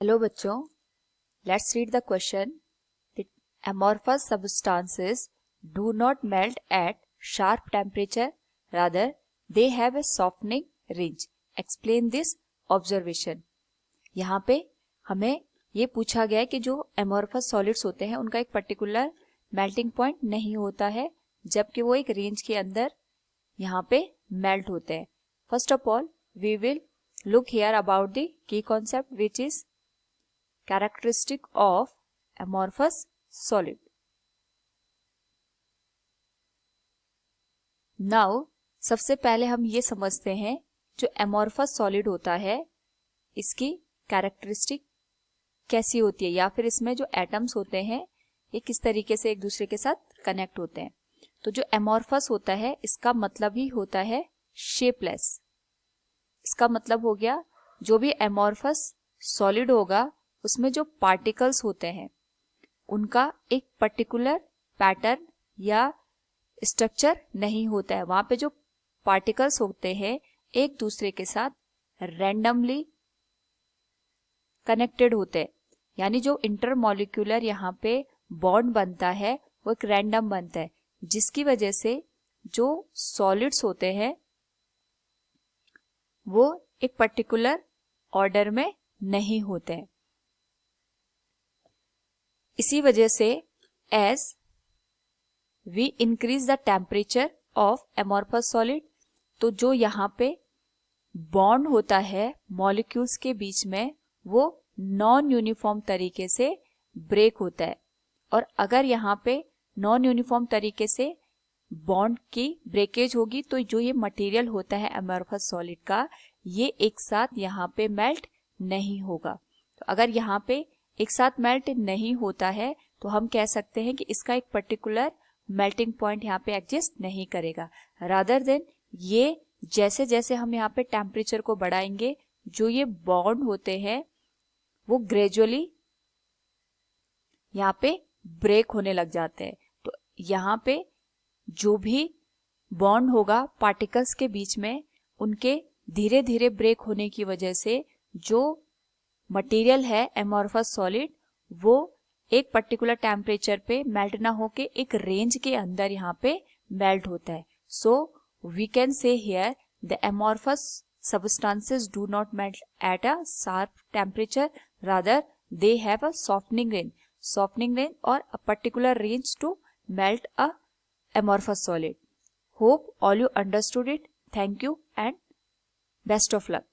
Hello बच्चों, let's read the question. The amorphous substances do not melt at sharp temperature, rather they have a softening range. Explain this observation. यहाँ पे हमें ये पूछा गया है कि जो amorphous solids होते हैं उनका एक पर्टिकुलर मेल्टिंग पॉइंट नहीं होता है, जबकि वो एक रेंज के अंदर यहाँ पे मेल्ट होते हैं. First of all we will look here about the key concept, which is characteristic of amorphous solid. Now सबसे पहले हम ये समझते हैं जो amorphous solid होता है इसकी कैरेक्टरिस्टिक कैसी होती है, या फिर इसमें जो एटम्स होते हैं ये किस तरीके से एक दूसरे के साथ कनेक्ट होते हैं. तो जो amorphous होता है इसका मतलब ही होता है शेपलेस. इसका मतलब हो गया जो भी amorphous solid होगा उसमें जो पार्टिकल्स होते हैं उनका एक पर्टिकुलर पैटर्न या स्ट्रक्चर नहीं होता है. वहां पे जो पार्टिकल्स होते हैं एक दूसरे के साथ रैंडमली कनेक्टेड होते हैं, यानी जो इंटरमॉलिक्यूलर यहाँ पे बॉन्ड बनता है वो एक रैंडम बनता है, जिसकी वजह से जो सॉलिड्स होते हैं वो एक पर्टिकुलर ऑर्डर में नहीं होते हैं. इसी वजह से as we increase the temperature of amorphous solid, तो जो यहाँ पे बॉन्ड होता है मॉलिक्यूल्स के बीच में वो नॉन यूनिफॉर्म तरीके से ब्रेक होता है. और अगर यहाँ पे नॉन यूनिफॉर्म तरीके से बॉन्ड की ब्रेकेज होगी तो जो ये मटेरियल होता है एमॉर्फस सॉलिड का ये एक साथ यहाँ पे मेल्ट नहीं होगा. तो अगर यहाँ पे एक साथ मेल्ट नहीं होता है तो हम कह सकते हैं कि इसका एक पर्टिकुलर मेल्टिंग पॉइंट यहाँ पे एग्जिस्ट नहीं करेगा. रादर देन ये जैसे जैसे हम यहाँ पे टेम्परेचर को बढ़ाएंगे जो ये बॉन्ड होते हैं वो ग्रेजुअली यहाँ पे ब्रेक होने लग जाते हैं. तो यहाँ पे जो भी बॉन्ड होगा पार्टिकल्स के बीच में उनके धीरे धीरे ब्रेक होने की वजह से जो मटेरियल है एमॉर्फस सॉलिड वो एक पर्टिकुलर टेम्परेचर पे मेल्ट ना होके एक रेंज के अंदर यहाँ पे मेल्ट होता है. So we can say here the amorphous substances do not melt at a sharp temperature, rather they have a softening range or a particular range to melt a amorphous solid. Hope all you understood it. Thank you and best of luck.